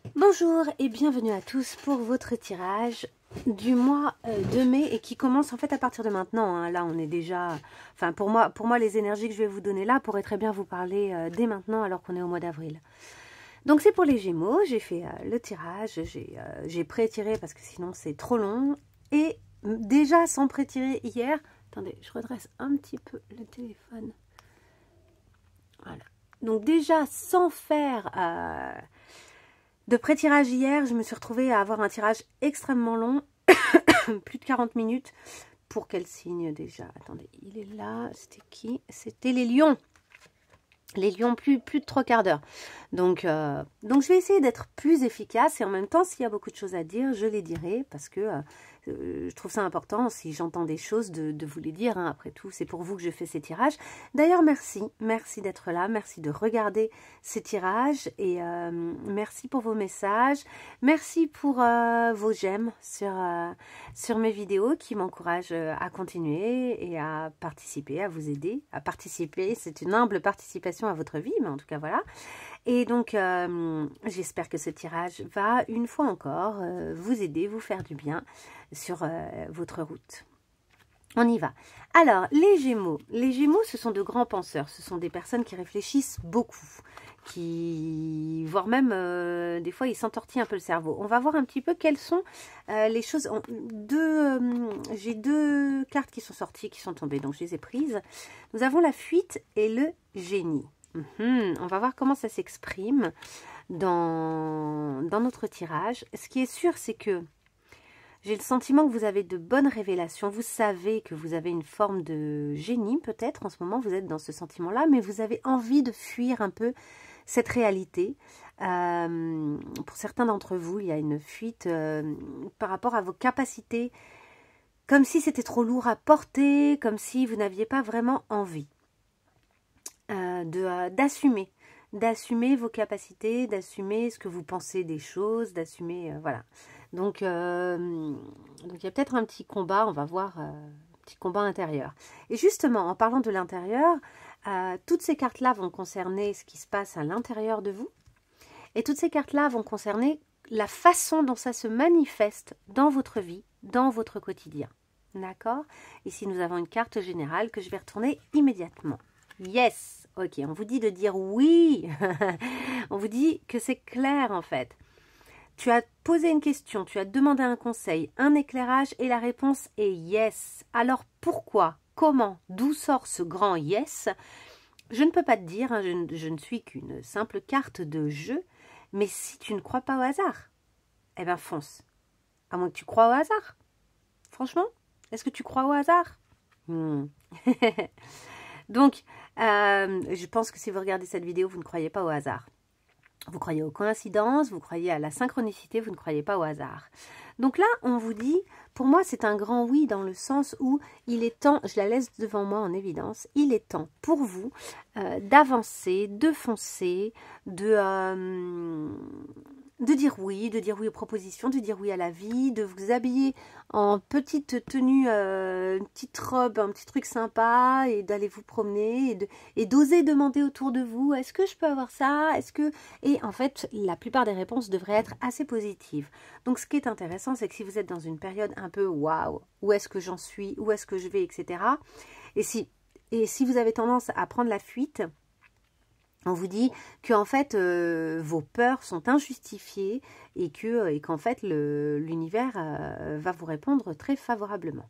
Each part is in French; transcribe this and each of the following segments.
Bonjour et bienvenue à tous pour votre tirage du mois de mai et qui commence en fait à partir de maintenant. Hein. Là, on est déjà... Enfin, pour moi, les énergies que je vais vous donner là pourraient très bien vous parler dès maintenant alors qu'on est au mois d'avril. Donc, c'est pour les Gémeaux. J'ai fait le tirage. J'ai pré-tiré parce que sinon, c'est trop long. Et déjà, sans pré-tirer hier... Attendez, je redresse un petit peu le téléphone. Voilà. Donc, déjà, sans faire... de pré-tirage hier, je me suis retrouvée à avoir un tirage extrêmement long, plus de 40 minutes. Pour quel signe déjà? Attendez, il est là, c'était qui? C'était les lions. Les lions, plus de 3/4 d'heure. Donc je vais essayer d'être plus efficace et en même temps, s'il y a beaucoup de choses à dire, je les dirai parce que je trouve ça important, si j'entends des choses, de vous les dire. Hein. Après tout, c'est pour vous que je fais ces tirages. D'ailleurs, merci d'être là, merci de regarder ces tirages et merci pour vos messages. Merci pour vos j'aime sur mes vidéos qui m'encouragent à continuer et à participer, à vous aider. À participer, c'est une humble participation à votre vie, mais en tout cas, voilà. Et donc, j'espère que ce tirage va, une fois encore, vous aider, vous faire du bien sur votre route. On y va. Alors, les Gémeaux. Les Gémeaux, ce sont de grands penseurs. Ce sont des personnes qui réfléchissent beaucoup, voire même, des fois, ils s'entortillent un peu le cerveau. On va voir un petit peu quelles sont les choses. J'ai deux cartes qui sont sorties, qui sont tombées, donc je les ai prises. Nous avons la fuite et le génie. On va voir comment ça s'exprime dans notre tirage. Ce qui est sûr, c'est que j'ai le sentiment que vous avez de bonnes révélations. Vous savez que vous avez une forme de génie, peut-être. En ce moment, vous êtes dans ce sentiment-là, mais vous avez envie de fuir un peu cette réalité. Pour certains d'entre vous, il y a une fuite par rapport à vos capacités, comme si c'était trop lourd à porter, comme si vous n'aviez pas vraiment envie d'assumer vos capacités, d'assumer ce que vous pensez des choses, d'assumer, voilà. Donc il y a peut-être un petit combat, on va voir, un petit combat intérieur. Et justement, en parlant de l'intérieur, toutes ces cartes-là vont concerner ce qui se passe à l'intérieur de vous. Et toutes ces cartes-là vont concerner la façon dont ça se manifeste dans votre vie, dans votre quotidien. D'accord? Ici, nous avons une carte générale que je vais retourner immédiatement. Yes! Ok, on vous dit de dire oui. On vous dit que c'est clair en fait. Tu as posé une question, tu as demandé un conseil, un éclairage et la réponse est yes. Alors pourquoi, comment, d'où sort ce grand yes? Je ne peux pas te dire, hein, je ne suis qu'une simple carte de jeu, mais si tu ne crois pas au hasard, eh bien fonce. À moins que tu crois au hasard. Franchement, est-ce que tu crois au hasard? Donc, je pense que si vous regardez cette vidéo, vous ne croyez pas au hasard. Vous croyez aux coïncidences, vous croyez à la synchronicité, vous ne croyez pas au hasard. Donc là, on vous dit, pour moi, c'est un grand oui dans le sens où il est temps, je la laisse devant moi en évidence, il est temps pour vous d'avancer, de foncer, de dire oui aux propositions, de dire oui à la vie, de vous habiller en petite tenue, une petite robe, un petit truc sympa et d'aller vous promener et d'oser demander autour de vous, est-ce que je peux avoir ça? Et en fait, la plupart des réponses devraient être assez positives. Donc ce qui est intéressant, c'est que si vous êtes dans une période un peu waouh, où est-ce que j'en suis, où est-ce que je vais, etc. Et si vous avez tendance à prendre la fuite, on vous dit que en fait vos peurs sont injustifiées et qu'en fait l'univers va vous répondre très favorablement.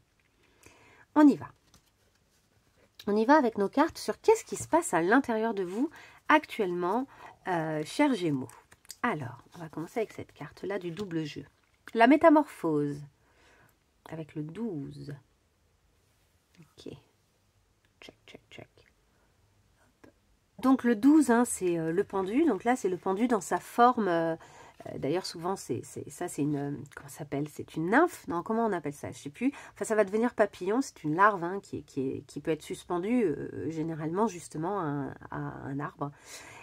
On y va. On y va avec nos cartes sur qu'est-ce qui se passe à l'intérieur de vous actuellement, chers Gémeaux. Alors, on va commencer avec cette carte-là du double jeu. La métamorphose avec le 12. Ok. Check. Donc le 12, hein, c'est le pendu. Donc là, c'est le pendu dans sa forme. D'ailleurs, souvent, c'est une... Comment ça s'appelle? C'est une nymphe? Non, comment on appelle ça? Je ne sais plus. Enfin, ça va devenir papillon. C'est une larve hein, qui peut être suspendue, généralement, justement, à un arbre.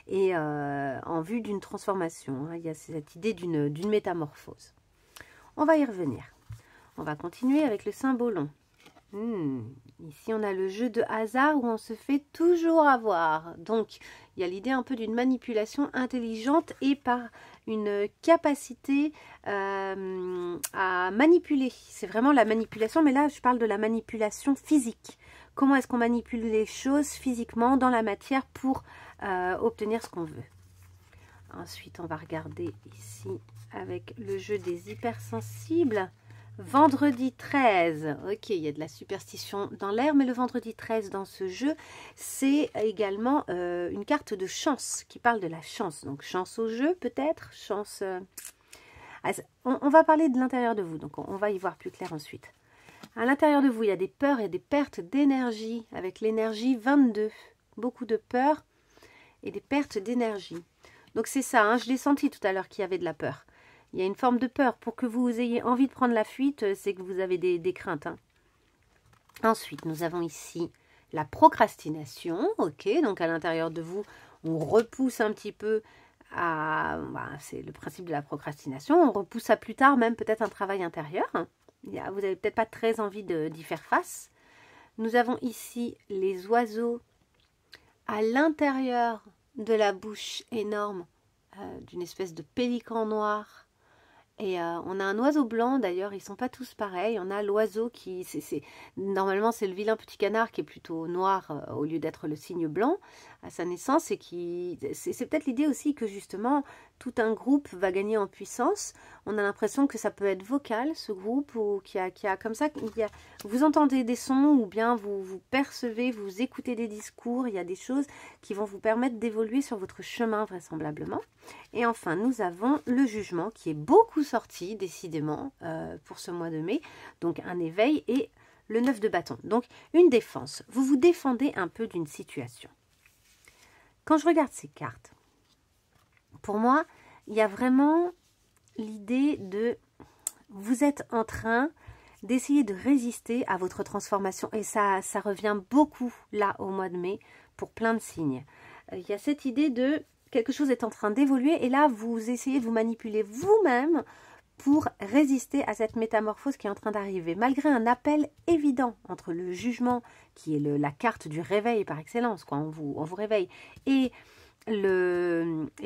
Et en vue d'une transformation. Hein, il y a cette idée d'une métamorphose. On va y revenir. On va continuer avec le cymbolon. Ici, on a le jeu de hasard où on se fait toujours avoir. Donc, il y a l'idée un peu d'une manipulation intelligente et par une capacité à manipuler. C'est vraiment la manipulation, mais là, je parle de la manipulation physique. Comment est-ce qu'on manipule les choses physiquement dans la matière pour obtenir ce qu'on veut. Ensuite, on va regarder ici avec le jeu des hypersensibles. Vendredi 13, ok, il y a de la superstition dans l'air, mais le vendredi 13 dans ce jeu, c'est également une carte de chance qui parle de la chance. Donc, chance au jeu peut-être, chance... on va parler de l'intérieur de vous, donc on va y voir plus clair ensuite. À l'intérieur de vous, il y a des peurs et des pertes d'énergie, avec l'énergie 22. Beaucoup de peurs et des pertes d'énergie. Donc, c'est ça, hein, je l'ai senti tout à l'heure qu'il y avait de la peur. Il y a une forme de peur. Pour que vous ayez envie de prendre la fuite, c'est que vous avez des craintes. Hein. Ensuite, nous avons ici la procrastination. Ok, donc à l'intérieur de vous, on repousse un petit peu à... c'est le principe de la procrastination. On repousse à plus tard, même peut-être un travail intérieur. Vous n'avez peut-être pas très envie d'y faire face. Nous avons ici les oiseaux à l'intérieur de la bouche énorme d'une espèce de pélican noir. Et on a un oiseau blanc, d'ailleurs, ils ne sont pas tous pareils. On a l'oiseau qui... Normalement, c'est le vilain petit canard qui est plutôt noir au lieu d'être le cygne blanc à sa naissance. Et c'est peut-être l'idée aussi que, justement, tout un groupe va gagner en puissance. On a l'impression que ça peut être vocal, ce groupe, ou qu'il y a comme ça... vous entendez des sons, ou bien vous percevez, vous écoutez des discours. Il y a des choses qui vont vous permettre d'évoluer sur votre chemin, vraisemblablement. Et enfin, nous avons le jugement qui est beaucoup sorti, décidément, pour ce mois de mai. Donc, un éveil et le 9 de bâton. Donc, une défense. Vous vous défendez un peu d'une situation. Quand je regarde ces cartes, pour moi, il y a vraiment l'idée de... Vous êtes en train d'essayer de résister à votre transformation. Et ça revient beaucoup, là, au mois de mai, pour plein de signes. Il y a cette idée de... Quelque chose est en train d'évoluer et là, vous essayez de vous manipuler vous-même pour résister à cette métamorphose qui est en train d'arriver. Malgré un appel évident entre le jugement, qui est la carte du réveil par excellence, quoi, on vous réveille, et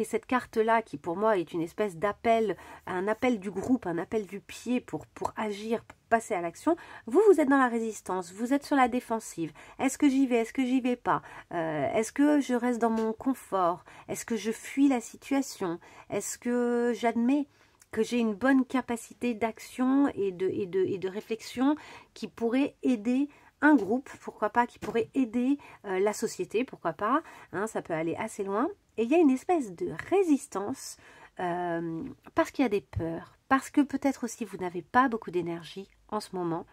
cette carte-là qui pour moi est une espèce d'appel, un appel du groupe, un appel du pied pour agir, pour passer à l'action, vous êtes dans la résistance, vous êtes sur la défensive. Est-ce que j'y vais, est-ce que j'y vais pas, est-ce que je reste dans mon confort, est-ce que je fuis la situation, est-ce que j'admets que j'ai une bonne capacité d'action et de réflexion qui pourrait aider un groupe, pourquoi pas, qui pourrait aider la société, pourquoi pas, hein, ça peut aller assez loin. Et il y a une espèce de résistance parce qu'il y a des peurs, parce que peut-être aussi vous n'avez pas beaucoup d'énergie en ce moment,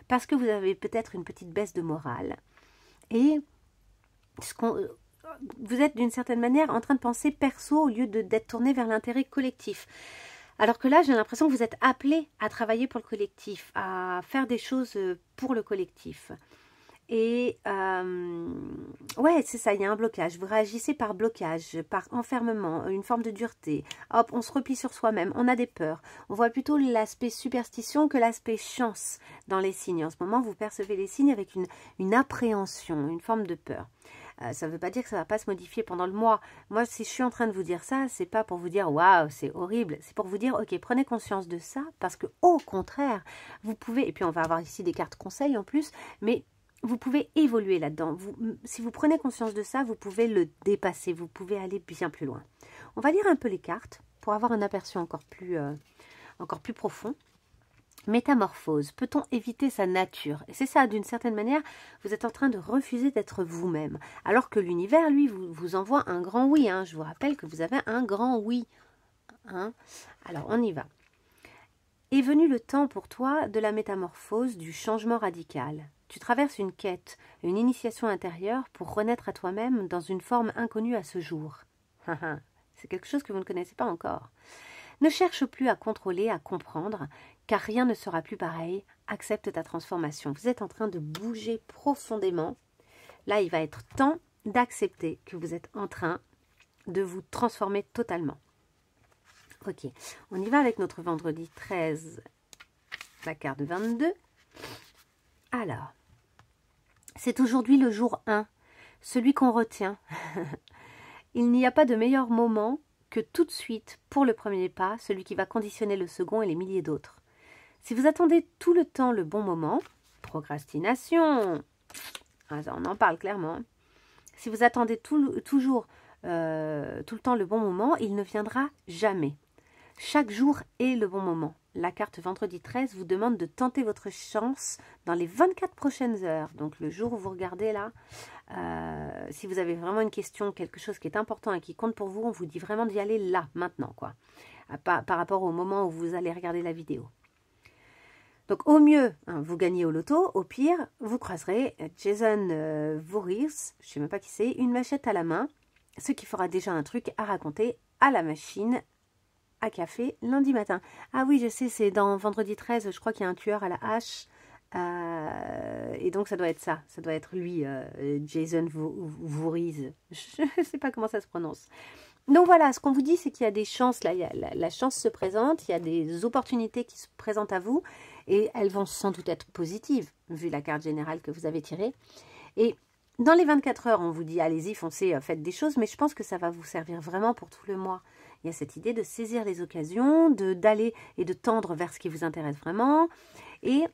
parce que vous avez peut-être une petite baisse de morale. Et vous êtes d'une certaine manière en train de penser perso au lieu d'être tourné vers l'intérêt collectif. Alors que là, j'ai l'impression que vous êtes appelé à travailler pour le collectif, à faire des choses pour le collectif. Et ouais, c'est ça, il y a un blocage. Vous réagissez par blocage, par enfermement, une forme de dureté. Hop, on se replie sur soi-même, on a des peurs. On voit plutôt l'aspect superstition que l'aspect chance dans les signes. En ce moment, vous percevez les signes avec une appréhension, une forme de peur. Ça ne veut pas dire que ça ne va pas se modifier pendant le mois. Moi, si je suis en train de vous dire ça, c'est pas pour vous dire « Waouh, c'est horrible ». C'est pour vous dire « Ok, prenez conscience de ça » parce que au contraire, vous pouvez... Et puis, on va avoir ici des cartes conseils en plus, mais vous pouvez évoluer là-dedans. Si vous prenez conscience de ça, vous pouvez le dépasser. Vous pouvez aller bien plus loin. On va lire un peu les cartes pour avoir un aperçu encore plus profond. Métamorphose, peut-on éviter sa nature? Et c'est ça, d'une certaine manière, vous êtes en train de refuser d'être vous-même. Alors que l'univers, lui, vous envoie un grand oui. Hein. Je vous rappelle que vous avez un grand oui. Hein. Alors, on y va. Est venu le temps pour toi de la métamorphose, du changement radical. Tu traverses une quête, une initiation intérieure pour renaître à toi-même dans une forme inconnue à ce jour. C'est quelque chose que vous ne connaissez pas encore. Ne cherche plus à contrôler, à comprendre, car rien ne sera plus pareil. Accepte ta transformation. Vous êtes en train de bouger profondément. Là, il va être temps d'accepter que vous êtes en train de vous transformer totalement. Ok, on y va avec notre vendredi 13, la carte 22. Alors, C'est aujourd'hui le jour 1, celui qu'on retient. Il n'y a pas de meilleur moment que tout de suite pour le premier pas, celui qui va conditionner le second et les milliers d'autres. Si vous attendez tout le temps le bon moment, procrastination, on en parle clairement. Si vous attendez toujours tout le temps le bon moment, il ne viendra jamais. Chaque jour est le bon moment. La carte vendredi 13 vous demande de tenter votre chance dans les 24 prochaines heures. Donc le jour où vous regardez là, si vous avez vraiment une question, quelque chose qui est important et qui compte pour vous, on vous dit vraiment d'y aller là, maintenant, quoi. Par rapport au moment où vous allez regarder la vidéo. Donc au mieux, vous gagnez au loto, au pire, vous croiserez Jason Voorhees, je ne sais même pas qui c'est, une machette à la main, ce qui fera déjà un truc à raconter à la machine à café lundi matin. Ah oui, je sais, c'est dans vendredi 13, je crois qu'il y a un tueur à la hache, et donc ça doit être ça, ça doit être lui, Jason Voorhees, je ne sais pas comment ça se prononce. Donc voilà, ce qu'on vous dit, c'est qu'il y a des chances, là, la chance se présente, il y a des opportunités qui se présentent à vous, et elles vont sans doute être positives, vu la carte générale que vous avez tirée. Et dans les 24 heures, on vous dit, allez-y, foncez, faites des choses, mais je pense que ça va vous servir vraiment pour tout le mois. Il y a cette idée de saisir les occasions, d'aller et de tendre vers ce qui vous intéresse vraiment. Et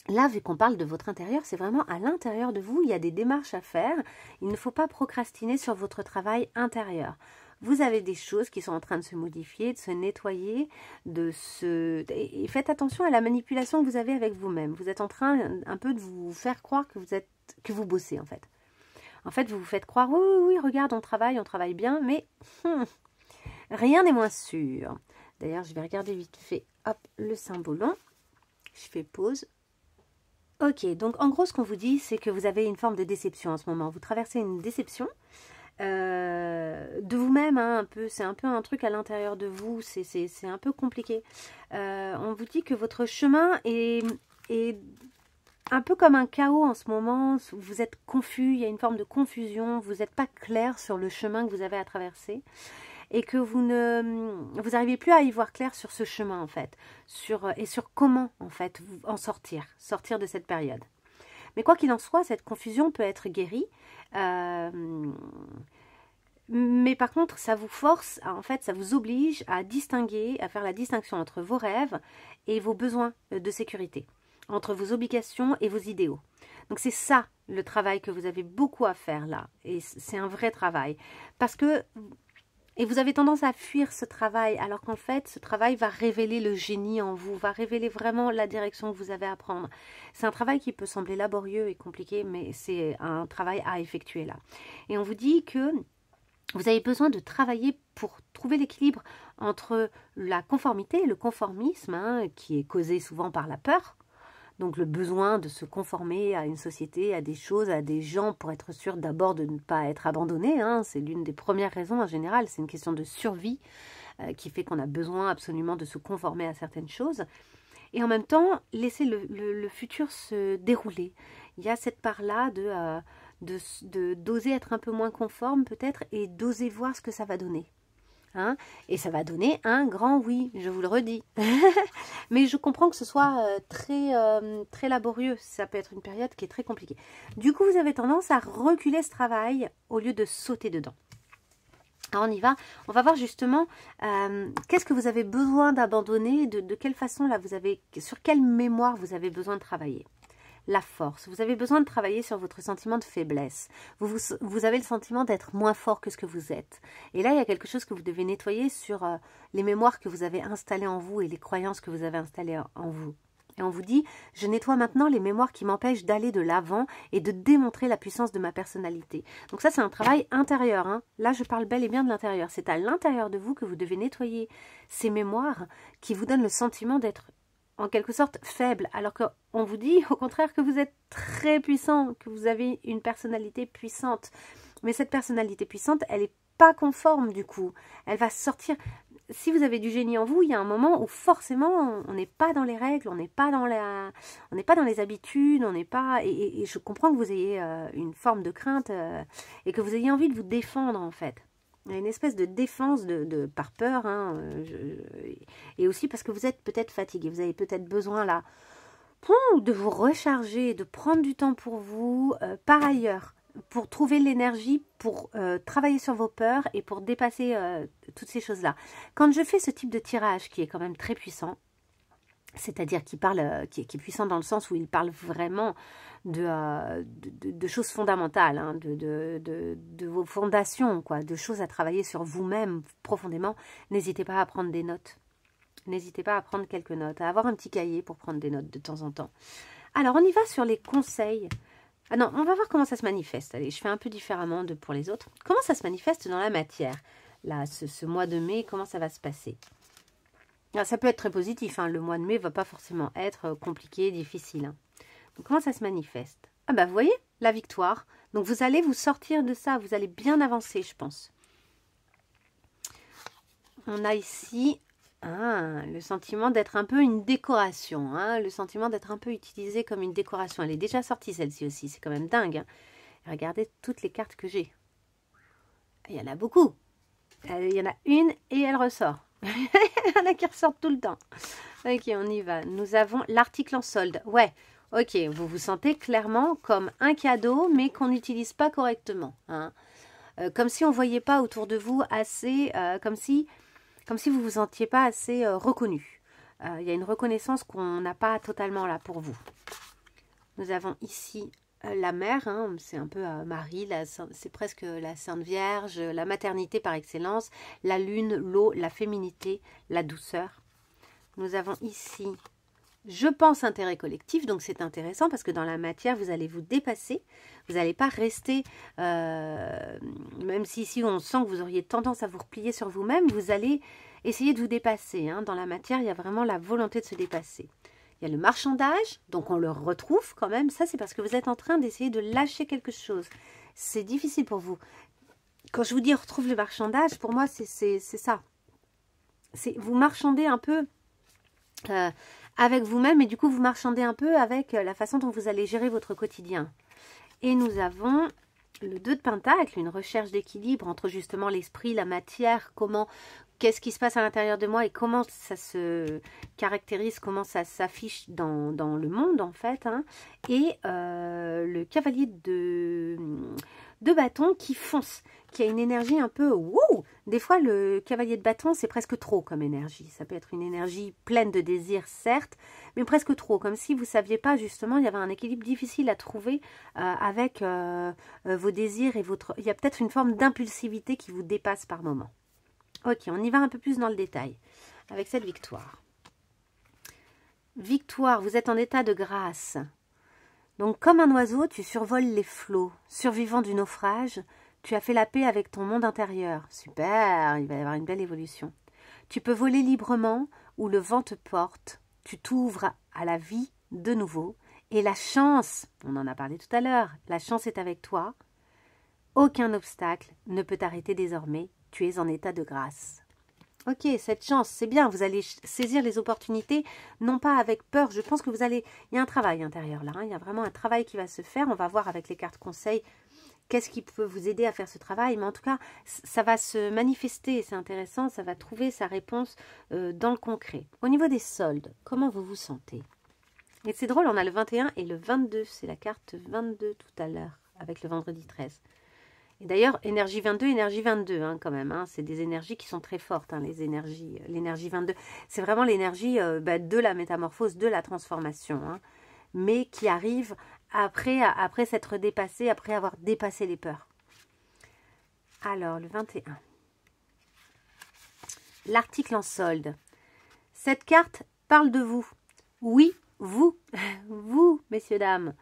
là, vu qu'on parle de votre intérieur, c'est vraiment à l'intérieur de vous, il y a des démarches à faire. Il ne faut pas procrastiner sur votre travail intérieur. Vous avez des choses qui sont en train de se modifier, de se nettoyer, et faites attention à la manipulation que vous avez avec vous-même. Vous êtes en train un peu de vous faire croire que vous bossez, en fait. En fait, vous vous faites croire, oui, regarde, on travaille bien, mais rien n'est moins sûr. D'ailleurs, je vais regarder vite fait, hop, le symbolon. Je fais pause. Ok, donc en gros, ce qu'on vous dit, c'est que vous avez une forme de déception en ce moment. Vous traversez une déception de vous-même, hein, un peu. C'est un peu un truc à l'intérieur de vous. C'est un peu compliqué. On vous dit que votre chemin est un peu comme un chaos en ce moment. Vous êtes confus, il y a une forme de confusion. Vous n'êtes pas clair sur le chemin que vous avez à traverser. Et que vous n'arrivez plus à y voir clair sur ce chemin, en fait, et sur comment, en fait, en sortir de cette période. Mais quoi qu'il en soit, cette confusion peut être guérie, mais par contre, ça vous force, en fait, ça vous oblige à distinguer, à faire la distinction entre vos rêves et vos besoins de sécurité, entre vos obligations et vos idéaux. Donc c'est ça, le travail que vous avez beaucoup à faire là, et c'est un vrai travail, parce que et vous avez tendance à fuir ce travail, alors qu'en fait, ce travail va révéler le génie en vous, va révéler vraiment la direction que vous avez à prendre. C'est un travail qui peut sembler laborieux et compliqué, mais c'est un travail à effectuer là. Et on vous dit que vous avez besoin de travailler pour trouver l'équilibre entre la conformité et le conformisme, hein, qui est causé souvent par la peur. Donc le besoin de se conformer à une société, à des choses, à des gens pour être sûr d'abord de ne pas être abandonné. Hein. C'est l'une des premières raisons en général. C'est une question de survie qui fait qu'on a besoin absolument de se conformer à certaines choses. Et en même temps, laisser le futur se dérouler. Il y a cette part-là d'oser être un peu moins conforme peut-être et d'oser voir ce que ça va donner. Hein, et ça va donner un grand oui, je vous le redis. Mais je comprends que ce soit très laborieux. Ça peut être une période qui est très compliquée. Du coup, vous avez tendance à reculer ce travail au lieu de sauter dedans. Alors on y va. On va voir justement qu'est-ce que vous avez besoin d'abandonner, de quelle façon là sur quelle mémoire vous avez besoin de travailler. La force. Vous avez besoin de travailler sur votre sentiment de faiblesse. Vous avez le sentiment d'être moins fort que ce que vous êtes. Et là, il y a quelque chose que vous devez nettoyer sur les mémoires que vous avez installées en vous et les croyances que vous avez installées en vous. Et on vous dit, je nettoie maintenant les mémoires qui m'empêchent d'aller de l'avant et de démontrer la puissance de ma personnalité. Donc ça, c'est un travail intérieur. Hein. Là, je parle bel et bien de l'intérieur. C'est à l'intérieur de vous que vous devez nettoyer ces mémoires qui vous donnent le sentiment d'être en quelque sorte faible, alors qu'on vous dit au contraire que vous êtes très puissant, que vous avez une personnalité puissante. Mais cette personnalité puissante, elle n'est pas conforme du coup. Elle va sortir. Si vous avez du génie en vous, il y a un moment où forcément on n'est pas dans les règles, on n'est pas dans les habitudes, on n'est pas. Et je comprends que vous ayez une forme de crainte et que vous ayez envie de vous défendre en fait. Il y a une espèce de défense par peur, hein, et aussi parce que vous êtes peut-être fatigué. Vous avez peut-être besoin là de vous recharger, de prendre du temps pour vous, par ailleurs, pour trouver l'énergie, pour travailler sur vos peurs et pour dépasser toutes ces choses-là. Quand je fais ce type de tirage qui est quand même très puissant, c'est-à-dire qui est puissant dans le sens où il parle vraiment de choses fondamentales, hein, de vos fondations, quoi, de choses à travailler sur vous-même profondément, n'hésitez pas à prendre des notes. N'hésitez pas à prendre quelques notes, à avoir un petit cahier pour prendre des notes de temps en temps. Alors, on y va sur les conseils. Ah non, on va voir comment ça se manifeste. Allez, je fais un peu différemment pour les autres. Comment ça se manifeste dans la matière? Là, ce mois de mai, comment ça va se passer? Alors, ça peut être très positif. Hein. Le mois de mai ne va pas forcément être compliqué, difficile. Hein. Donc, comment ça se manifeste? Ah bah, vous voyez, la victoire. Donc, vous allez vous sortir de ça. Vous allez bien avancer, je pense. On a ici... le sentiment d'être un peu une décoration, hein, le sentiment d'être un peu utilisé comme une décoration. Elle est déjà sortie celle-ci aussi, c'est quand même dingue. Hein. Regardez toutes les cartes que j'ai. Il y en a beaucoup. Il y en a une et elle ressort. Il y en a qui ressortent tout le temps. Ok, on y va. Nous avons l'article en solde. Ouais, ok, vous vous sentez clairement comme un cadeau, mais qu'on n'utilise pas correctement. Hein. Comme si on ne voyait pas autour de vous assez, comme si vous ne vous sentiez pas assez reconnu. Il y a une reconnaissance qu'on n'a pas totalement là pour vous. Nous avons ici la mère, hein, c'est un peu Marie, c'est presque la Sainte Vierge, la maternité par excellence, la lune, l'eau, la féminité, la douceur. Nous avons ici, je pense, intérêt collectif, donc c'est intéressant parce que dans la matière, vous allez vous dépasser. Vous n'allez pas rester, même si ici on sent que vous auriez tendance à vous replier sur vous-même, vous allez essayer de vous dépasser. Hein. Dans la matière, il y a vraiment la volonté de se dépasser. Il y a le marchandage, donc on le retrouve quand même. Ça, c'est parce que vous êtes en train d'essayer de lâcher quelque chose. C'est difficile pour vous. Quand je vous dis retrouve le marchandage, pour moi, c'est ça. Vous marchandez un peu... avec vous-même et du coup vous marchandez un peu avec la façon dont vous allez gérer votre quotidien. Et nous avons le 2 de Pentacle, une recherche d'équilibre entre justement l'esprit, la matière, qu'est-ce qui se passe à l'intérieur de moi et comment ça se caractérise, comment ça s'affiche dans le monde en fait. Hein. Et le cavalier de bâton qui fonce, qui a une énergie un peu wouh. Des fois, le cavalier de bâton, c'est presque trop comme énergie. Ça peut être une énergie pleine de désir, certes, mais presque trop. Comme si vous ne saviez pas, justement, il y avait un équilibre difficile à trouver avec vos désirs et votre... Il y a peut-être une forme d'impulsivité qui vous dépasse par moment. Ok, on y va un peu plus dans le détail avec cette victoire. Victoire, vous êtes en état de grâce. Donc, comme un oiseau, tu survoles les flots. Survivant du naufrage, tu as fait la paix avec ton monde intérieur. Super, il va y avoir une belle évolution. Tu peux voler librement où le vent te porte. Tu t'ouvres à la vie de nouveau. Et la chance, on en a parlé tout à l'heure, la chance est avec toi. Aucun obstacle ne peut t'arrêter désormais. Tu es en état de grâce. Ok, cette chance, c'est bien, vous allez saisir les opportunités, non pas avec peur, je pense que vous allez... Il y a un travail intérieur là, hein, il y a vraiment un travail qui va se faire, on va voir avec les cartes conseils qu'est-ce qui peut vous aider à faire ce travail, mais en tout cas, ça va se manifester, c'est intéressant, ça va trouver sa réponse dans le concret. Au niveau des soldes, comment vous vous sentez? Et c'est drôle, on a le 21 et le 22, c'est la carte 22 tout à l'heure, avec le vendredi 13. Et d'ailleurs, énergie 22, hein, quand même. Hein, c'est des énergies qui sont très fortes, hein, l'énergie 22. C'est vraiment l'énergie de la métamorphose, de la transformation. Hein, mais qui arrive après s'être dépassé, après avoir dépassé les peurs. Alors, le 21. L'article en solde. Cette carte parle de vous. Oui, vous. Vous, messieurs, dames.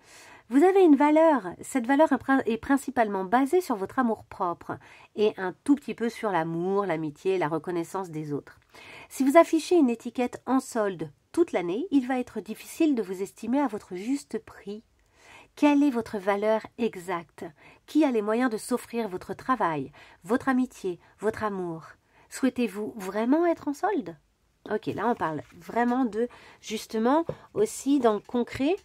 Vous avez une valeur, cette valeur est principalement basée sur votre amour-propre et un tout petit peu sur l'amour, l'amitié et la reconnaissance des autres. Si vous affichez une étiquette en solde toute l'année, il va être difficile de vous estimer à votre juste prix. Quelle est votre valeur exacte? Qui a les moyens de s'offrir votre travail, votre amitié, votre amour? Souhaitez-vous vraiment être en solde? Ok, là on parle vraiment de, justement, aussi dans le concret,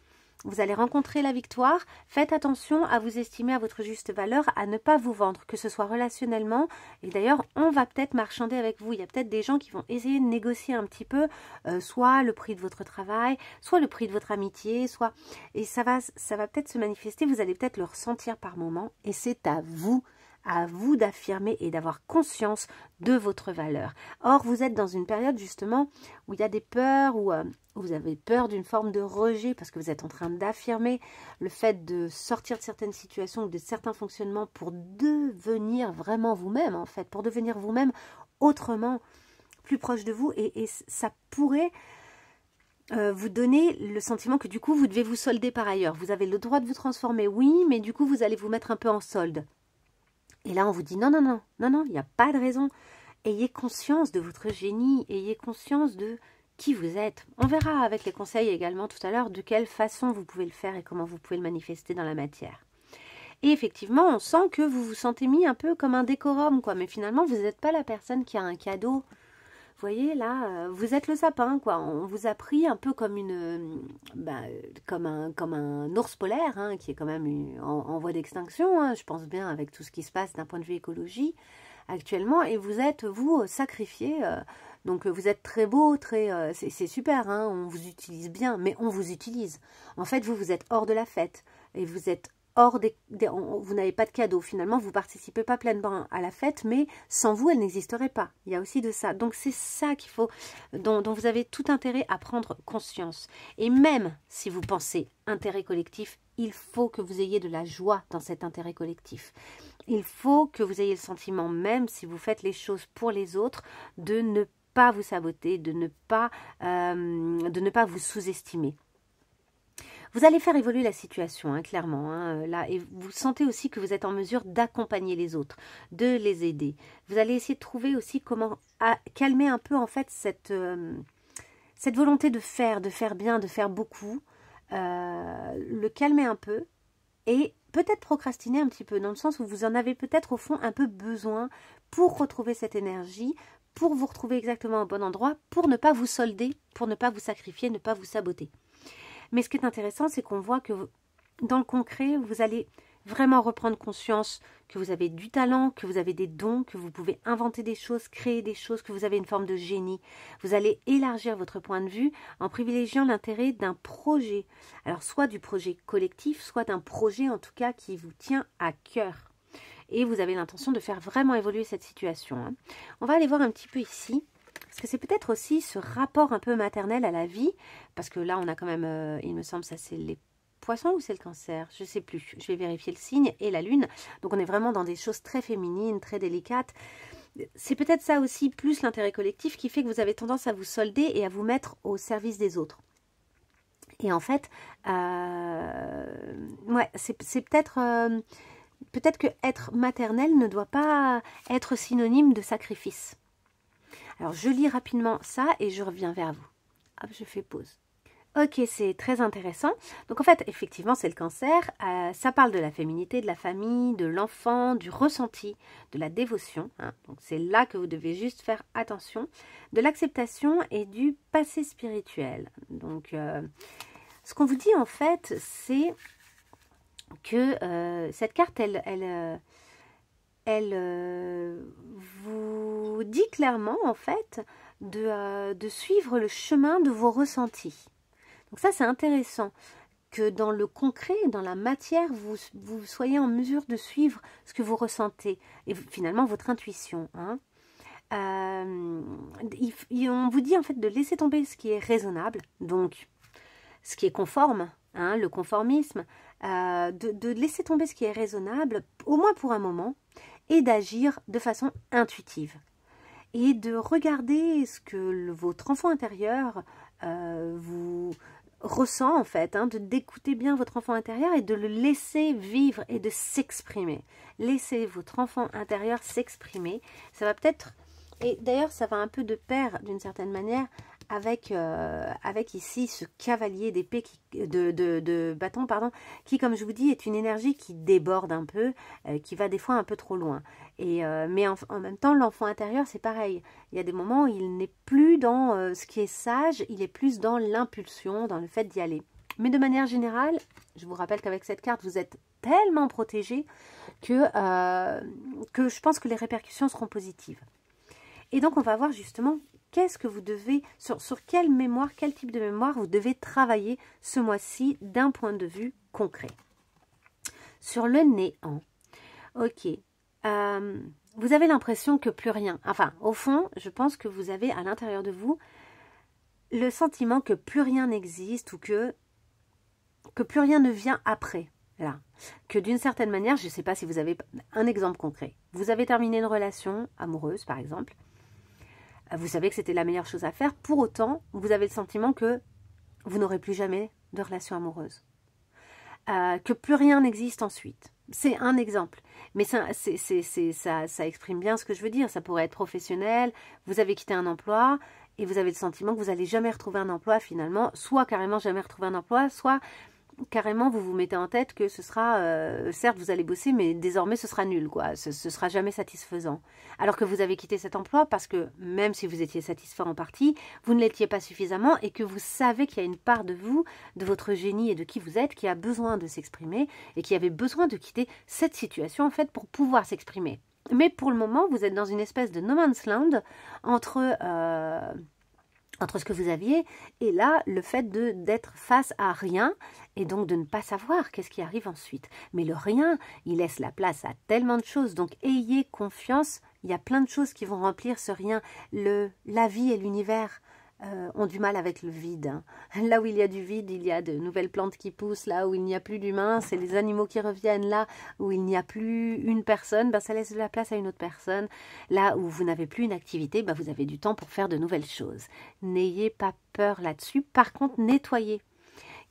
Vous allez rencontrer la victoire. Faites attention à vous estimer à votre juste valeur, à ne pas vous vendre, que ce soit relationnellement. Et d'ailleurs, on va peut-être marchander avec vous. Il y a peut-être des gens qui vont essayer de négocier un petit peu, soit le prix de votre travail, soit le prix de votre amitié, soit... Et ça va peut-être se manifester, vous allez peut-être le ressentir par moment. Et c'est à vous d'affirmer et d'avoir conscience de votre valeur. Or, vous êtes dans une période justement où il y a des peurs, où vous avez peur d'une forme de rejet parce que vous êtes en train d'affirmer le fait de sortir de certaines situations ou de certains fonctionnements pour devenir vraiment vous-même, en fait, pour devenir vous-même autrement, plus proche de vous. Et ça pourrait vous donner le sentiment que du coup, vous devez vous solder par ailleurs. Vous avez le droit de vous transformer, oui, mais du coup, vous allez vous mettre un peu en solde. Et là, on vous dit non, non, non, non, non, il n'y a pas de raison. Ayez conscience de votre génie, ayez conscience de qui vous êtes. On verra avec les conseils également tout à l'heure de quelle façon vous pouvez le faire et comment vous pouvez le manifester dans la matière. Et effectivement, on sent que vous vous sentez mis un peu comme un décorum, quoi. Mais finalement, vous n'êtes pas la personne qui a un cadeau. Vous voyez, là, vous êtes le sapin, quoi. On vous a pris un peu comme comme un ours polaire, hein, qui est quand même en voie d'extinction, hein, je pense bien, avec tout ce qui se passe d'un point de vue écologie actuellement. Et vous êtes, vous, sacrifié. Donc, vous êtes très beau, c'est super, hein, on vous utilise bien, mais on vous utilise. En fait, vous êtes hors de la fête. Et vous êtes hors vous n'avez pas de cadeau. Finalement, vous ne participez pas pleinement à la fête, mais sans vous, elle n'existerait pas. Il y a aussi de ça. Donc, c'est ça qu'il faut, dont vous avez tout intérêt à prendre conscience. Et même si vous pensez intérêt collectif, il faut que vous ayez de la joie dans cet intérêt collectif. Il faut que vous ayez le sentiment, même si vous faites les choses pour les autres, de ne pas vous saboter, de ne pas vous sous-estimer. Vous allez faire évoluer la situation, hein, clairement, hein, là, et vous sentez aussi que vous êtes en mesure d'accompagner les autres, de les aider. Vous allez essayer de trouver aussi comment calmer un peu en fait cette volonté de faire bien, de faire beaucoup, le calmer un peu et peut-être procrastiner un petit peu, dans le sens où vous en avez peut-être au fond un peu besoin pour retrouver cette énergie, pour vous retrouver exactement au bon endroit, pour ne pas vous solder, pour ne pas vous sacrifier, ne pas vous saboter. Mais ce qui est intéressant, c'est qu'on voit que dans le concret, vous allez vraiment reprendre conscience que vous avez du talent, que vous avez des dons, que vous pouvez inventer des choses, créer des choses, que vous avez une forme de génie. Vous allez élargir votre point de vue en privilégiant l'intérêt d'un projet. Alors, soit du projet collectif, soit d'un projet en tout cas qui vous tient à cœur. Et vous avez l'intention de faire vraiment évoluer cette situation, hein. On va aller voir un petit peu ici. Parce que c'est peut-être aussi ce rapport un peu maternel à la vie, parce que là on a quand même, il me semble, ça c'est les poissons ou c'est le cancer, je ne sais plus, je vais vérifier le signe, et la lune, donc on est vraiment dans des choses très féminines, très délicates. C'est peut-être ça aussi, plus l'intérêt collectif, qui fait que vous avez tendance à vous solder et à vous mettre au service des autres. Et en fait, ouais, c'est peut-être... peut-être que être maternelle ne doit pas être synonyme de sacrifice. Alors, je lis rapidement ça et je reviens vers vous. Hop, je fais pause. Ok, c'est très intéressant. Donc, en fait, effectivement, c'est le cancer. Ça parle de la féminité, de la famille, de l'enfant, du ressenti, de la dévotion, hein. Donc, c'est là que vous devez juste faire attention. De l'acceptation et du passé spirituel. Donc, ce qu'on vous dit, en fait, c'est que cette carte, elle vous dit clairement, en fait, de suivre le chemin de vos ressentis. Donc ça, c'est intéressant, que dans le concret, dans la matière, vous soyez en mesure de suivre ce que vous ressentez, et finalement votre intuition, hein. On vous dit, en fait, de laisser tomber ce qui est raisonnable, donc ce qui est conforme, hein, le conformisme, de laisser tomber ce qui est raisonnable, au moins pour un moment, et d'agir de façon intuitive. Et de regarder ce que votre enfant intérieur vous ressent, en fait, hein, d'écouter bien votre enfant intérieur et de le laisser vivre et de s'exprimer. Laissez votre enfant intérieur s'exprimer. Ça va peut-être... Et d'ailleurs, ça va un peu de pair, d'une certaine manière, avec ici ce cavalier d'épée, de bâton, pardon, qui, comme je vous dis, est une énergie qui déborde un peu, qui va des fois un peu trop loin. Mais en même temps, l'enfant intérieur, c'est pareil. Il y a des moments où il n'est plus dans ce qui est sage, il est plus dans l'impulsion, dans le fait d'y aller. Mais de manière générale, je vous rappelle qu'avec cette carte, vous êtes tellement protégé que je pense que les répercussions seront positives. Et donc, on va voir justement qu'est-ce que vous devez, sur quelle mémoire, quel type de mémoire vous devez travailler ce mois-ci d'un point de vue concret. Sur le néant, ok, vous avez l'impression que plus rien, enfin, au fond, je pense que vous avez à l'intérieur de vous le sentiment que plus rien n'existe ou que plus rien ne vient après. Là. Que d'une certaine manière, je ne sais pas si vous avez un exemple concret. Vous avez terminé une relation amoureuse, par exemple. Vous savez que c'était la meilleure chose à faire. Pour autant, vous avez le sentiment que vous n'aurez plus jamais de relation amoureuse. Que plus rien n'existe ensuite. C'est un exemple. Mais ça exprime bien ce que je veux dire. Ça pourrait être professionnel. Vous avez quitté un emploi et vous avez le sentiment que vous n'allez jamais retrouver un emploi finalement. Soit carrément jamais retrouver un emploi, soit carrément vous vous mettez en tête que ce sera, certes vous allez bosser, mais désormais ce sera nul, quoi. Ce sera jamais satisfaisant. Alors que vous avez quitté cet emploi parce que même si vous étiez satisfait en partie, vous ne l'étiez pas suffisamment et que vous savez qu'il y a une part de vous, de votre génie et de qui vous êtes, qui a besoin de s'exprimer et qui avait besoin de quitter cette situation en fait pour pouvoir s'exprimer. Mais pour le moment, vous êtes dans une espèce de no man's land entre ce que vous aviez et là, le fait d'être face à rien et donc de ne pas savoir qu'est-ce qui arrive ensuite. Mais le rien, il laisse la place à tellement de choses. Donc, ayez confiance. Il y a plein de choses qui vont remplir ce rien. La vie et l'univers ont du mal avec le vide. Hein. Là où il y a du vide, il y a de nouvelles plantes qui poussent. Là où il n'y a plus d'humains, c'est les animaux qui reviennent. Là où il n'y a plus une personne, ben, ça laisse de la place à une autre personne. Là où vous n'avez plus une activité, ben, vous avez du temps pour faire de nouvelles choses. N'ayez pas peur là-dessus. Par contre, nettoyez.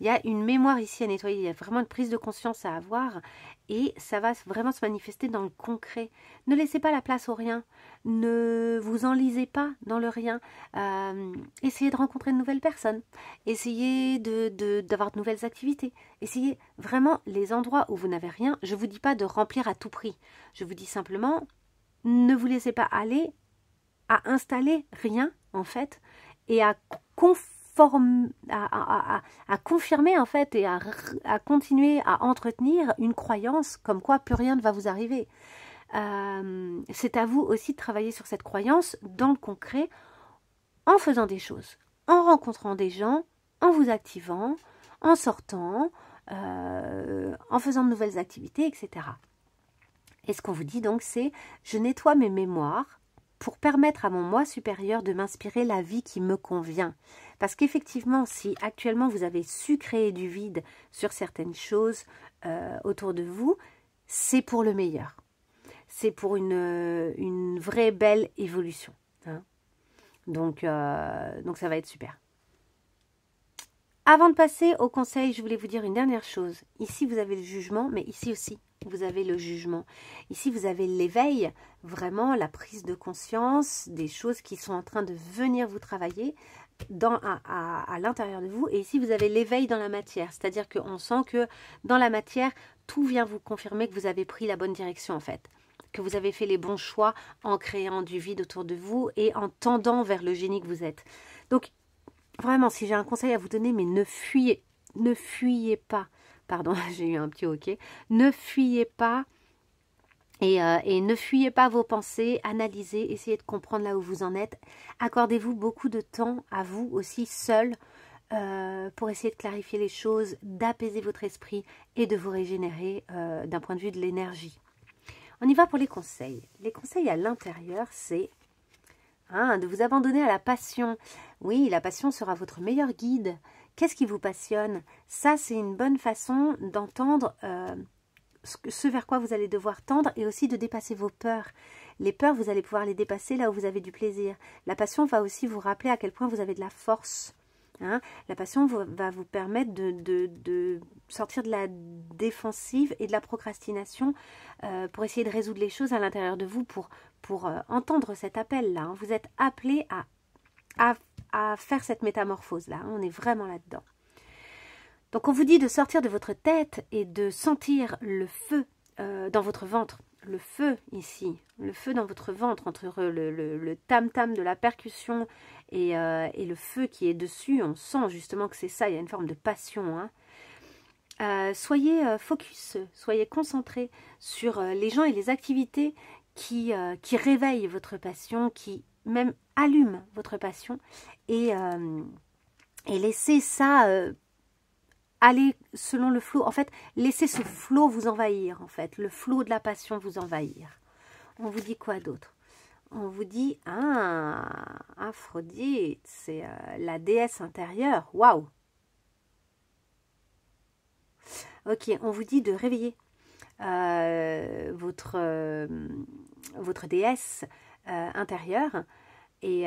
Il y a une mémoire ici à nettoyer, il y a vraiment une prise de conscience à avoir et ça va vraiment se manifester dans le concret. Ne laissez pas la place au rien, ne vous enlisez pas dans le rien, essayez de rencontrer de nouvelles personnes, essayez d'avoir de nouvelles activités, essayez vraiment les endroits où vous n'avez rien. Je ne vous dis pas de remplir à tout prix, je vous dis simplement ne vous laissez pas aller à installer rien en fait et à confirmer en fait et à continuer à entretenir une croyance comme quoi plus rien ne va vous arriver. C'est à vous aussi de travailler sur cette croyance dans le concret en faisant des choses, en rencontrant des gens, en vous activant, en sortant, en faisant de nouvelles activités, etc. Et ce qu'on vous dit donc c'est je nettoie mes mémoires pour permettre à mon moi supérieur de m'inspirer la vie qui me convient. Parce qu'effectivement, si actuellement vous avez su créer du vide sur certaines choses autour de vous, c'est pour le meilleur. C'est pour une vraie belle évolution. Hein. Donc ça va être super. Avant de passer au conseil, je voulais vous dire une dernière chose. Ici, vous avez le jugement, mais ici aussi, vous avez le jugement. Ici, vous avez l'éveil, vraiment la prise de conscience des choses qui sont en train de venir vous travailler à l'intérieur de vous. Et ici, vous avez l'éveil dans la matière. C'est-à-dire qu'on sent que dans la matière, tout vient vous confirmer que vous avez pris la bonne direction en fait. Que vous avez fait les bons choix en créant du vide autour de vous et en tendant vers le génie que vous êtes. Donc, vraiment, si j'ai un conseil à vous donner, mais ne fuyez pas. Pardon, j'ai eu un petit hoquet. Ne fuyez pas et ne fuyez pas vos pensées. Analysez, essayez de comprendre là où vous en êtes. Accordez-vous beaucoup de temps à vous aussi, seul, pour essayer de clarifier les choses, d'apaiser votre esprit et de vous régénérer d'un point de vue de l'énergie. On y va pour les conseils. Les conseils à l'intérieur, c'est de vous abandonner à la passion. Oui, la passion sera votre meilleur guide. Qu'est-ce qui vous passionne? Ça, c'est une bonne façon d'entendre ce vers quoi vous allez devoir tendre et aussi de dépasser vos peurs. Les peurs, vous allez pouvoir les dépasser là où vous avez du plaisir. La passion va aussi vous rappeler à quel point vous avez de la force. Hein? La passion va vous permettre de sortir de la défensive et de la procrastination pour essayer de résoudre les choses à l'intérieur de vous, pour entendre cet appel-là. Hein. Vous êtes appelé à faire cette métamorphose-là. Hein. On est vraiment là-dedans. Donc on vous dit de sortir de votre tête et de sentir le feu dans votre ventre. Le feu ici, le feu dans votre ventre, entre le tam-tam de la percussion et le feu qui est dessus, on sent justement que c'est ça, il y a une forme de passion. Hein. Soyez focus, soyez concentrés sur les gens et les activités qui réveillent votre passion, qui même allument votre passion, et laissez ça aller selon le flot. En fait, laissez ce flot vous envahir, en fait, le flot de la passion vous envahir. On vous dit quoi d'autre? On vous dit, Aphrodite, c'est la déesse intérieure. Waouh! Ok, on vous dit de réveiller votre déesse intérieure, et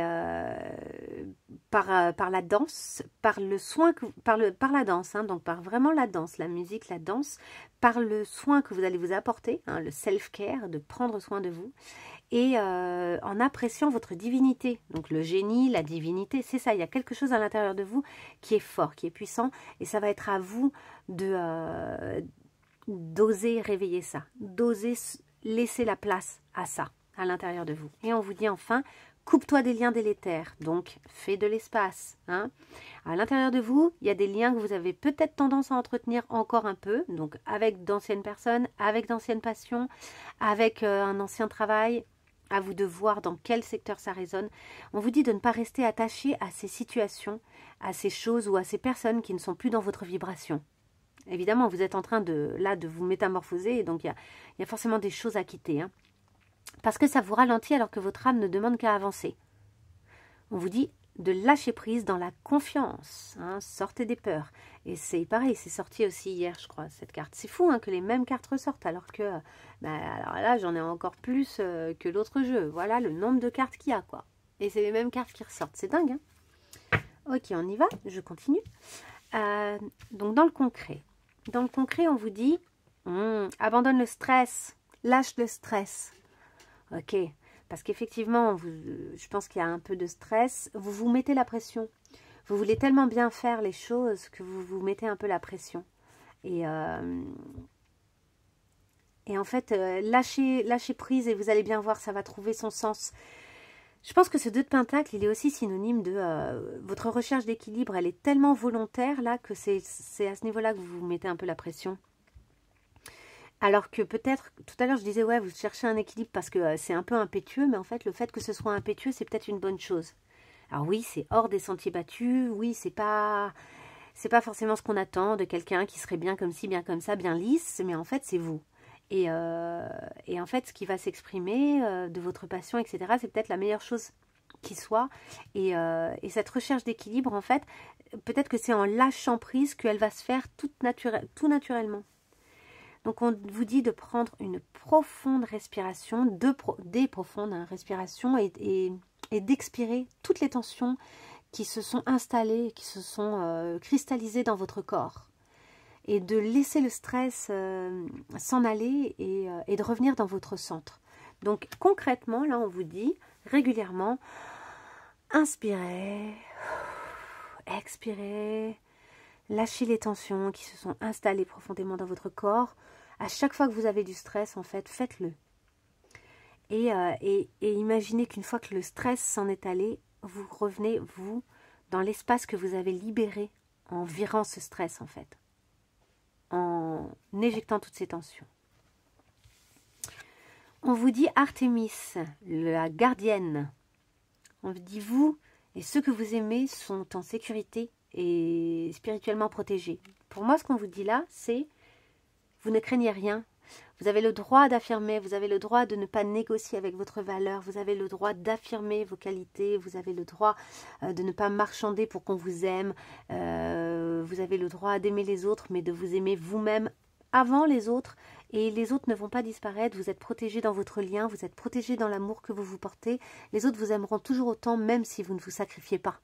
par la danse, par le soin, par la danse, hein, donc par vraiment la danse, la musique, la danse, par le soin que vous allez vous apporter, hein, le self-care, de prendre soin de vous, et en appréciant votre divinité. Donc le génie, la divinité, c'est ça, il y a quelque chose à l'intérieur de vous qui est fort, qui est puissant, et ça va être à vous d'oser réveiller ça, d'oser laisser la place à ça, à l'intérieur de vous. Et on vous dit enfin, coupe-toi des liens délétères, donc fais de l'espace. Hein. À l'intérieur de vous, il y a des liens que vous avez peut-être tendance à entretenir encore un peu, donc avec d'anciennes personnes, avec d'anciennes passions, avec un ancien travail. À vous de voir dans quel secteur ça résonne. On vous dit de ne pas rester attaché à ces situations, à ces choses ou à ces personnes qui ne sont plus dans votre vibration. Évidemment, vous êtes en train de vous métamorphoser, et donc il y a forcément des choses à quitter. Hein. Parce que ça vous ralentit alors que votre âme ne demande qu'à avancer. On vous dit de lâcher prise dans la confiance. Hein, sortez des peurs. Et c'est pareil, c'est sorti aussi hier, je crois, cette carte. C'est fou hein, que les mêmes cartes ressortent, alors que alors là, j'en ai encore plus que l'autre jeu. Voilà le nombre de cartes qu'il y a, quoi. Et c'est les mêmes cartes qui ressortent. C'est dingue, hein. Ok, on y va, je continue. Donc, dans le concret. Dans le concret, on vous dit, abandonne le stress, lâche le stress. Ok, parce qu'effectivement, je pense qu'il y a un peu de stress. Vous vous mettez la pression. Vous voulez tellement bien faire les choses que vous vous mettez un peu la pression. Et en fait, lâchez prise et vous allez bien voir, ça va trouver son sens. Je pense que ce 2 de Pentacle, il est aussi synonyme de votre recherche d'équilibre. Elle est tellement volontaire là que c'est à ce niveau-là que vous vous mettez un peu la pression. Alors que peut-être, tout à l'heure je disais, ouais, vous cherchez un équilibre parce que c'est un peu impétueux, mais en fait, le fait que ce soit impétueux, c'est peut-être une bonne chose. Alors oui, c'est hors des sentiers battus, oui, c'est pas forcément ce qu'on attend de quelqu'un qui serait bien comme ci, bien comme ça, bien lisse, mais en fait, c'est vous. Et en fait, ce qui va s'exprimer de votre passion, etc., c'est peut-être la meilleure chose qui soit. Et cette recherche d'équilibre, en fait, peut-être que c'est en lâchant prise qu'elle va se faire tout naturellement. Donc, on vous dit de prendre une profonde respiration, des profondes respirations et d'expirer toutes les tensions qui se sont installées, qui se sont cristallisées dans votre corps. Et de laisser le stress s'en aller et de revenir dans votre centre. Donc, concrètement, là, on vous dit régulièrement, inspirez, expirez, lâchez les tensions qui se sont installées profondément dans votre corps. À chaque fois que vous avez du stress, en fait, faites-le. Et imaginez qu'une fois que le stress s'en est allé, vous revenez, vous, dans l'espace que vous avez libéré en virant ce stress, en fait. En éjectant toutes ces tensions. On vous dit Artémis, la gardienne. On vous dit vous et ceux que vous aimez sont en sécurité et spirituellement protégés. Pour moi, ce qu'on vous dit là, c'est vous ne craignez rien. Vous avez le droit d'affirmer, vous avez le droit de ne pas négocier avec votre valeur, vous avez le droit d'affirmer vos qualités, vous avez le droit de ne pas marchander pour qu'on vous aime, vous avez le droit d'aimer les autres, mais de vous aimer vous-même avant les autres, et les autres ne vont pas disparaître, vous êtes protégés dans votre lien, vous êtes protégés dans l'amour que vous vous portez, les autres vous aimeront toujours autant, même si vous ne vous sacrifiez pas.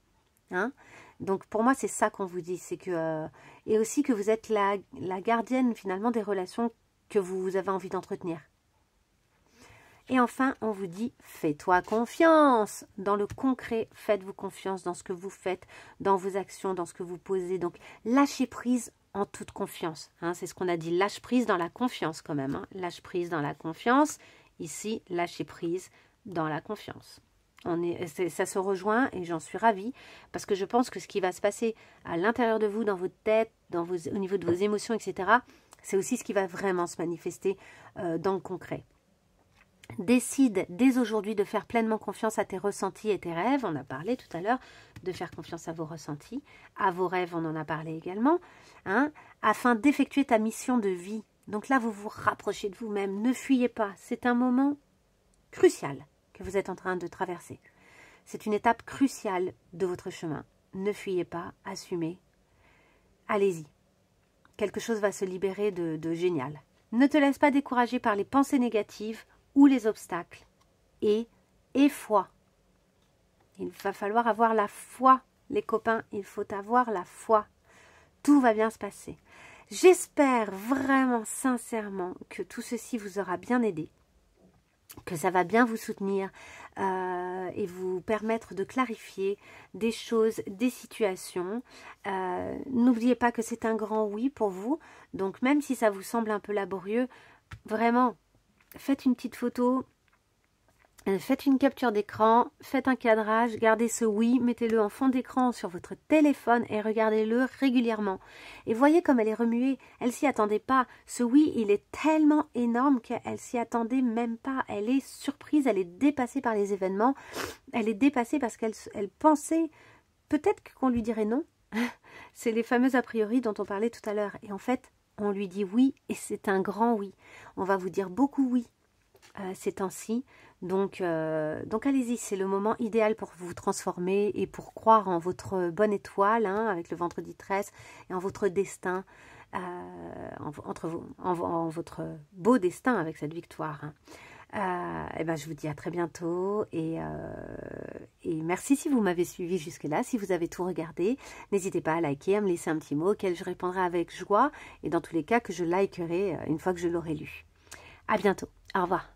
Hein? Donc pour moi c'est ça qu'on vous dit, c'est que et aussi que vous êtes la gardienne finalement des relations que vous avez envie d'entretenir. Et enfin on vous dit fais-toi confiance dans le concret, faites-vous confiance dans ce que vous faites, dans vos actions, dans ce que vous posez, donc lâchez prise en toute confiance, hein? C'est ce qu'on a dit, lâche prise dans la confiance quand même, hein? Lâche prise dans la confiance, ici lâchez prise dans la confiance. Ça se rejoint et j'en suis ravie parce que je pense que ce qui va se passer à l'intérieur de vous, dans votre tête, au niveau de vos émotions, etc., c'est aussi ce qui va vraiment se manifester dans le concret. Décide dès aujourd'hui de faire pleinement confiance à tes ressentis et tes rêves. On a parlé tout à l'heure de faire confiance à vos ressentis, à vos rêves, on en a parlé également, hein, afin d'effectuer ta mission de vie. Donc là, vous vous rapprochez de vous-même, ne fuyez pas. C'est un moment crucial que vous êtes en train de traverser. C'est une étape cruciale de votre chemin. Ne fuyez pas, assumez. Allez-y. Quelque chose va se libérer de génial. Ne te laisse pas décourager par les pensées négatives ou les obstacles. Et foi. Il va falloir avoir la foi, les copains. Il faut avoir la foi. Tout va bien se passer. J'espère vraiment, sincèrement, que tout ceci vous aura bien aidé, que ça va bien vous soutenir et vous permettre de clarifier des choses, des situations. N'oubliez pas que c'est un grand oui pour vous. Donc même si ça vous semble un peu laborieux, vraiment, faites une petite photo, faites une capture d'écran, faites un cadrage, gardez ce oui, mettez-le en fond d'écran sur votre téléphone et regardez-le régulièrement. Et voyez comme elle est remuée, elle s'y attendait pas. Ce oui, il est tellement énorme qu'elle s'y attendait même pas. Elle est surprise, elle est dépassée par les événements, elle est dépassée parce qu'elle pensait peut-être qu'on lui dirait non. C'est les fameux a priori dont on parlait tout à l'heure. Et en fait, on lui dit oui et c'est un grand oui. On va vous dire beaucoup oui ces temps-ci. Donc allez-y, c'est le moment idéal pour vous transformer et pour croire en votre bonne étoile, hein, avec le vendredi 13, et en votre destin, en votre beau destin avec cette victoire. Hein. Et ben, je vous dis à très bientôt et merci si vous m'avez suivi jusque-là. Si vous avez tout regardé, n'hésitez pas à liker, à me laisser un petit mot auquel je répondrai avec joie et dans tous les cas que je likerai une fois que je l'aurai lu. À bientôt. Au revoir.